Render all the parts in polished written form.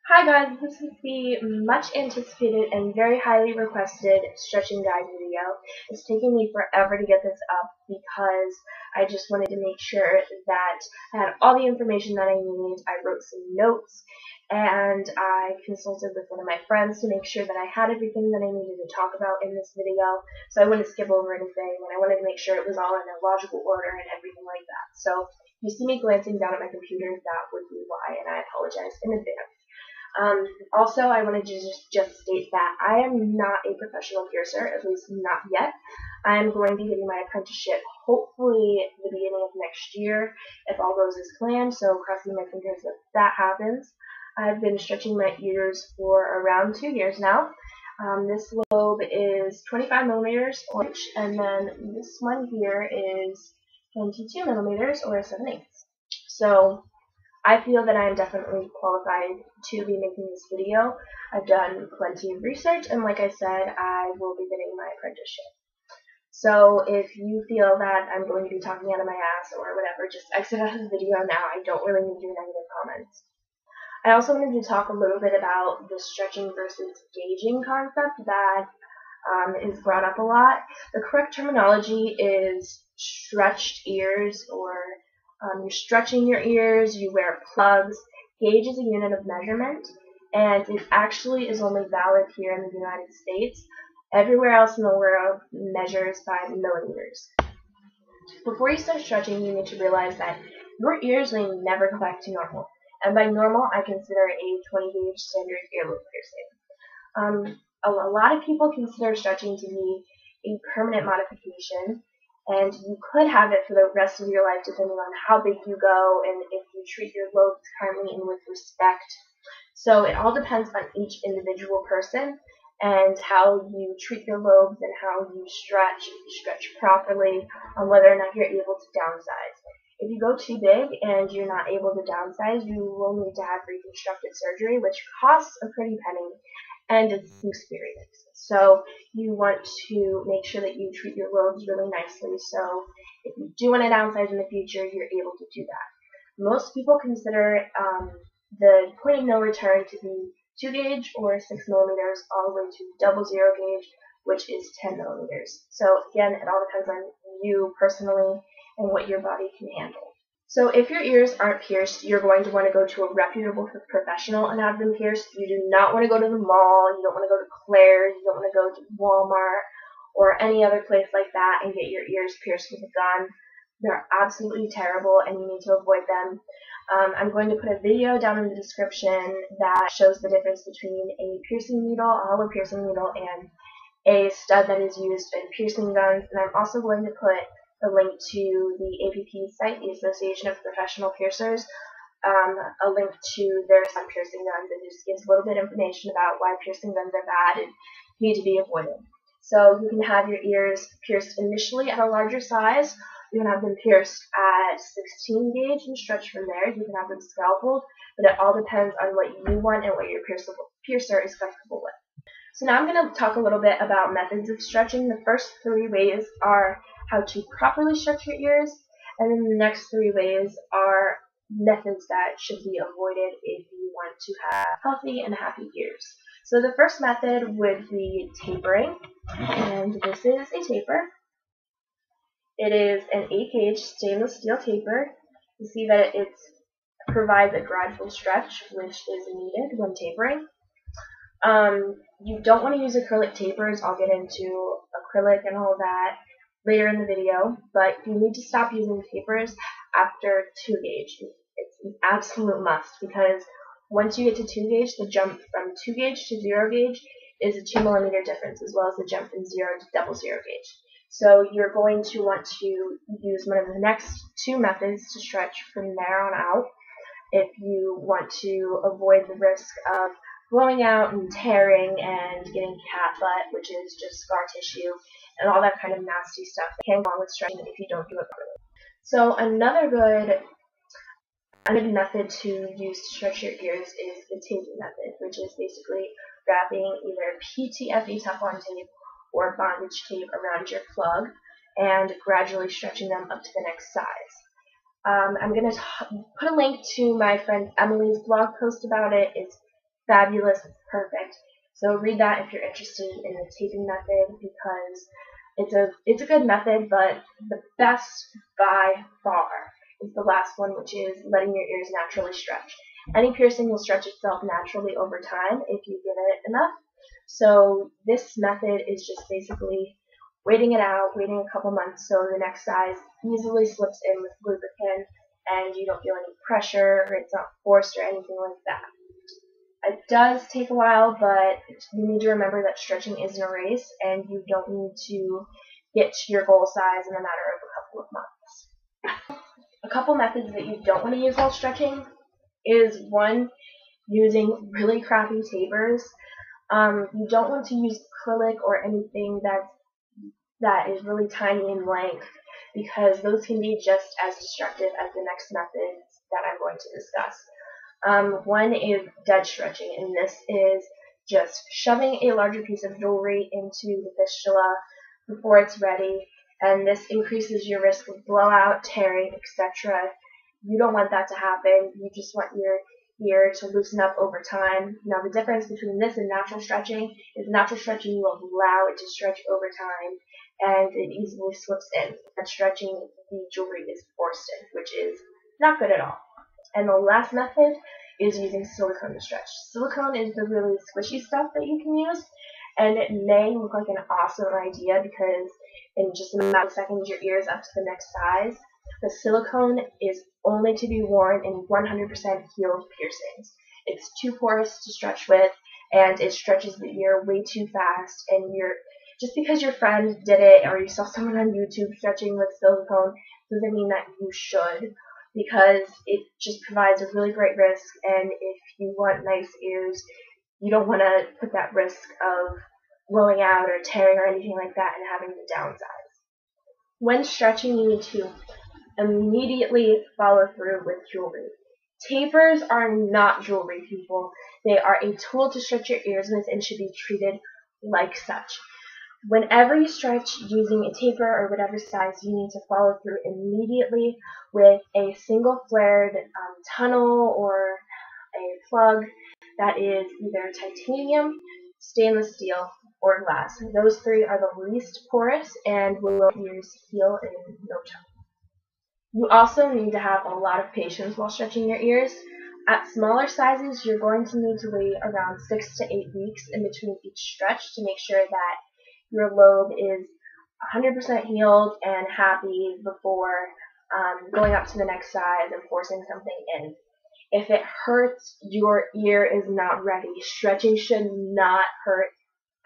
Hi guys, this is the much anticipated and very highly requested stretching guide video. It's taking me forever to get this up because I just wanted to make sure that I had all the information that I need. I wrote some notes and I consulted with one of my friends to make sure that I had everything that I needed to talk about in this video, so I wouldn't skip over anything, and I wanted to make sure it was all in a logical order and everything like that. So if you see me glancing down at my computer, that would be why, and I apologize in advance. Also, I wanted to just state that I am not a professional piercer, at least not yet. I'm going to be getting my apprenticeship hopefully at the beginning of next year, if all goes as planned, so crossing my fingers that that happens. I've been stretching my ears for around 2 years now. This lobe is 25 millimeters inch, and then this one here is 22 millimeters or 7/8. So I feel that I am definitely qualified to be making this video. I've done plenty of research, and like I said, I will be getting my apprenticeship. So if you feel that I'm going to be talking out of my ass or whatever, just exit out of the video now. I don't really need your negative comments. I also wanted to talk a little bit about the stretching versus gauging concept that is brought up a lot. The correct terminology is stretched ears, or you're stretching your ears, you wear plugs. Gauge is a unit of measurement, and it actually is only valid here in the United States. Everywhere else in the world measures by millimeters. Before you start stretching, you need to realize that your ears may never go back to normal. And by normal, I consider a 20 gauge standard earlobe piercing. A lot of people consider stretching to be a permanent modification, and you could have it for the rest of your life depending on how big you go and if you treat your lobes kindly and with respect. So it all depends on each individual person and how you treat your lobes and how you stretch properly, on whether or not you're able to downsize. If you go too big and you're not able to downsize, you will need to have reconstructive surgery, which costs a pretty penny, and it's an experience. So you want to make sure that you treat your lobes really nicely, so if you do want to downsize in the future, you're able to do that. Most people consider the point of no return to be 2 gauge or 6 millimeters all the way to 00 gauge, which is 10 millimeters. So again, it all depends on you personally and what your body can handle. So if your ears aren't pierced, you're going to want to go to a reputable professional and have them pierced. You do not want to go to the mall, you don't want to go to Claire's, you don't want to go to Walmart or any other place like that and get your ears pierced with a gun. They're absolutely terrible and you need to avoid them. I'm going to put a video down in the description that shows the difference between a piercing needle, a hollow piercing needle, and a stud that is used in piercing guns. And I'm also going to put a link to the APP site, the Association of Professional Piercers, a link to their stud piercing guns. It just gives a little bit of information about why piercing guns are bad and need to be avoided. So you can have your ears pierced initially at a larger size. You can have them pierced at 16 gauge and stretch from there. You can have them scalpeled, but it all depends on what you want and what your piercer is comfortable with. So now I'm going to talk a little bit about methods of stretching. The first 3 ways are how to properly stretch your ears, and then the next 3 ways are methods that should be avoided if you want to have healthy and happy ears. So the first method would be tapering, and this is a taper. It is an 8 gauge stainless steel taper. You see that it provides a gradual stretch, which is needed when tapering. You don't want to use acrylic tapers. I'll get into acrylic and all that later in the video, but you need to stop using tapers after 2 gauge. It's an absolute must, because once you get to 2 gauge, the jump from 2 gauge to 0 gauge is a 2 millimeter difference, as well as the jump from 0 to 00 gauge. So you're going to want to use one of the next 2 methods to stretch from there on out if you want to avoid the risk of blowing out and tearing and getting cat butt, which is just scar tissue, and all that kind of nasty stuff that can go on with stretching if you don't do it properly. So another good method to use to stretch your ears is the taping method, which is basically wrapping either PTFE Teflon tape or bondage tape around your plug and gradually stretching them up to the next size. I'm going to put a link to my friend Emily's blog post about it. It's fabulous, it's perfect. So read that if you're interested in the taping method, because it's a good method, but the best by far is the last one, which is letting your ears naturally stretch. Any piercing will stretch itself naturally over time if you give it enough. So this method is just basically waiting it out, waiting a couple months so the next size easily slips in with lubricant and you don't feel any pressure or it's not forced or anything like that. It does take a while, but you need to remember that stretching isn't a race and you don't need to get to your goal size in a matter of a couple of months. A couple methods that you don't want to use while stretching is, one, using really crappy tapers. You don't want to use acrylic or anything that is really tiny in length, because those can be just as destructive as the next methods that I'm going to discuss. One is dead stretching, and this is just shoving a larger piece of jewelry into the fistula before it's ready, and this increases your risk of blowout, tearing, etc. You don't want that to happen. You just want your ear to loosen up over time. Now, the difference between this and natural stretching is natural stretching you allow it to stretch over time and it easily slips in. And stretching, the jewelry is forced in, which is not good at all. And the last method is using silicone to stretch. Silicone is the really squishy stuff that you can use, and it may look like an awesome idea because in just a matter of seconds your ear is up to the next size. The silicone is only to be worn in 100% healed piercings. It's too porous to stretch with, and it stretches the ear way too fast, and just because your friend did it or you saw someone on YouTube stretching with silicone doesn't mean that you should, because it just provides a really great risk, and if you want nice ears, you don't want to put that risk of blowing out or tearing or anything like that and having to downsize. When stretching, you need to immediately follow through with jewelry. Tapers are not jewelry, people. They are a tool to stretch your ears with and should be treated like such. Whenever you stretch using a taper or whatever size, you need to follow through immediately with a single flared tunnel or a plug that is either titanium, stainless steel, or glass. Those three are the least porous and will let your ears heal in no time. You also need to have a lot of patience while stretching your ears. At smaller sizes, you're going to need to wait around 6 to 8 weeks in between each stretch to make sure that your lobe is 100% healed and happy before going up to the next size and forcing something in. If it hurts, your ear is not ready. Stretching should not hurt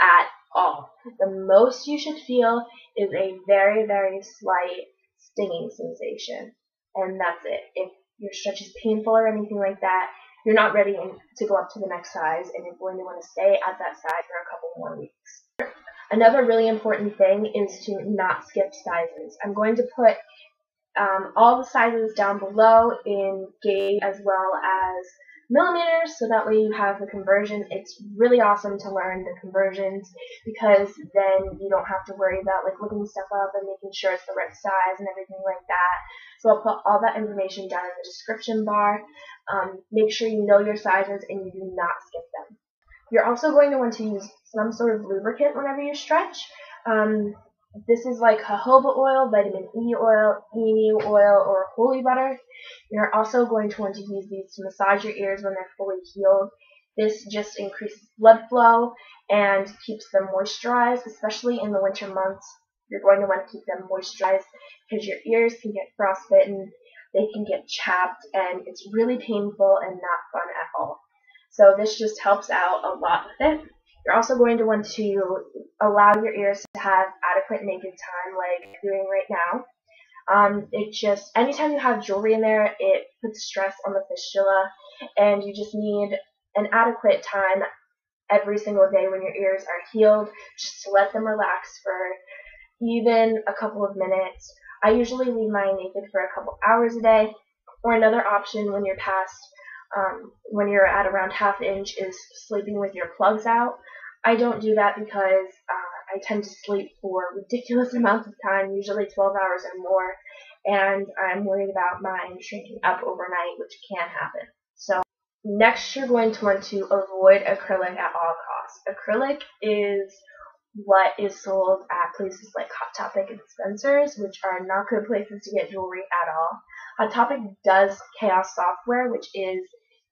at all. The most you should feel is a very, very slight stinging sensation, and that's it. If your stretch is painful or anything like that, you're not ready to go up to the next size, and you're going to want to stay at that size for a couple more weeks. Another really important thing is to not skip sizes. I'm going to put all the sizes down below in gauge as well as millimeters, so that way you have the conversion. It's really awesome to learn the conversions because then you don't have to worry about looking stuff up and making sure it's the right size and everything like that. So I'll put all that information down in the description bar. Make sure you know your sizes and you do not skip them. You're also going to want to use some sort of lubricant whenever you stretch. This is like jojoba oil, vitamin E oil, emu oil, or holy butter. You're also going to want to use these to massage your ears when they're fully healed. This just increases blood flow and keeps them moisturized, especially in the winter months. You're going to want to keep them moisturized because your ears can get frostbitten, they can get chapped, and it's really painful and not fun at all. So this just helps out a lot with it. You're also going to want to allow your ears to have adequate naked time like you're doing right now. Anytime you have jewelry in there, it puts stress on the fistula, and you just need an adequate time every single day when your ears are healed, just to let them relax for even a couple of minutes. I usually leave mine naked for a couple hours a day, or another option when you're at around ½ inch is sleeping with your plugs out. I don't do that because I tend to sleep for ridiculous amounts of time, usually 12 hours or more, and I'm worried about mine shrinking up overnight, which can happen. So Next, you're going to want to avoid acrylic at all costs. Acrylic is what is sold at places like Hot Topic and Spencer's, which are not good places to get jewelry at all. Hot Topic does Chaos software, which is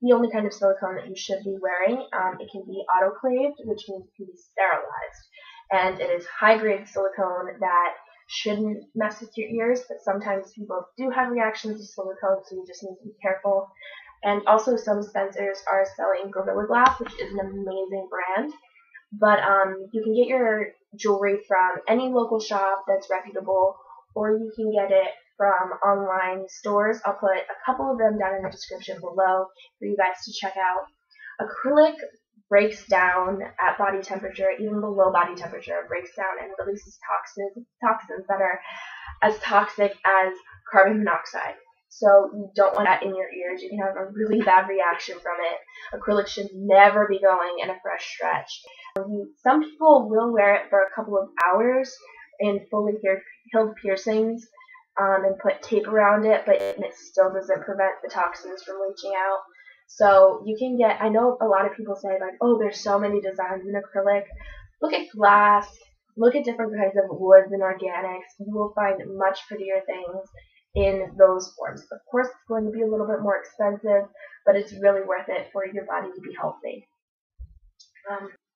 the only kind of silicone that you should be wearing. It can be autoclaved, which means it can be sterilized. And it is high-grade silicone that shouldn't mess with your ears, but sometimes people do have reactions to silicone, so you just need to be careful. And also some Spencers are selling Gorilla Glass, which is an amazing brand. But you can get your jewelry from any local shop that's reputable, or you can get it from online stores. I'll put a couple of them down in the description below for you guys to check out. Acrylic breaks down at body temperature, even below body temperature, it breaks down and releases toxins that are as toxic as carbon monoxide. So you don't want that in your ears. You can have a really bad reaction from it. Acrylic should never be going in a fresh stretch. Some people will wear it for a couple of hours in fully healed piercings and put tape around it, but it still doesn't prevent the toxins from leaching out. So you can get, I know a lot of people say like, oh, there's so many designs in acrylic. Look at glass, look at different kinds of woods and organics. You will find much prettier things in those forms. Of course, it's going to be a little bit more expensive, but it's really worth it for your body to be healthy.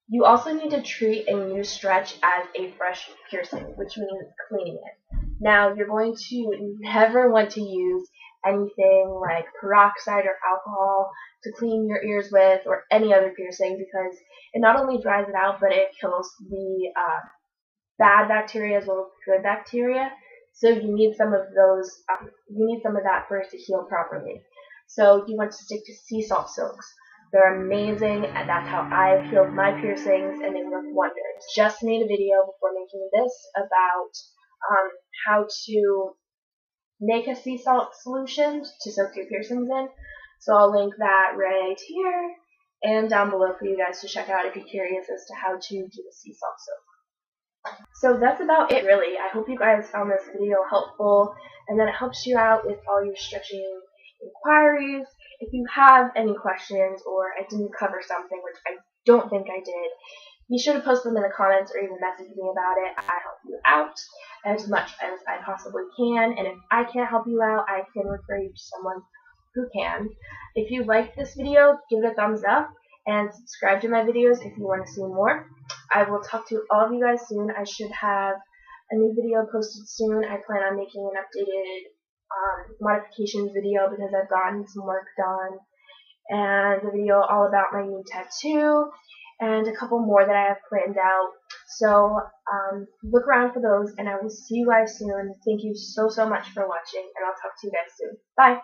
You also need to treat a new stretch as a fresh piercing, which means cleaning it. Now, you're going to never want to use anything like peroxide or alcohol to clean your ears with, or any other piercing, because it not only dries it out, but it kills the bad bacteria as well as good bacteria. So you need some of those. You need some of that for it to heal properly. So you want to stick to sea salt silks. They're amazing, and that's how I've healed my piercings, and they work wonders. Just made a video before making this about how to make a sea salt solution to soak your piercings in. So I'll link that right here and down below for you guys to check out if you're curious as to how to do a sea salt soak. So that's about it, really. I hope you guys found this video helpful and that it helps you out with all your stretching inquiries. If you have any questions or I didn't cover something, which I don't think I did, be sure to post them in the comments or even message me about it. I help you out as much as I possibly can, and if I can't help you out, I can refer you to someone who can. If you liked this video, give it a thumbs up and subscribe to my videos if you want to see more. I will talk to all of you guys soon. I should have a new video posted soon. I plan on making an updated modifications video because I've gotten some work done, and a video all about my new tattoo, and a couple more that I have planned out. So look around for those, and I will see you guys soon. Thank you so much for watching, and I'll talk to you guys soon. Bye!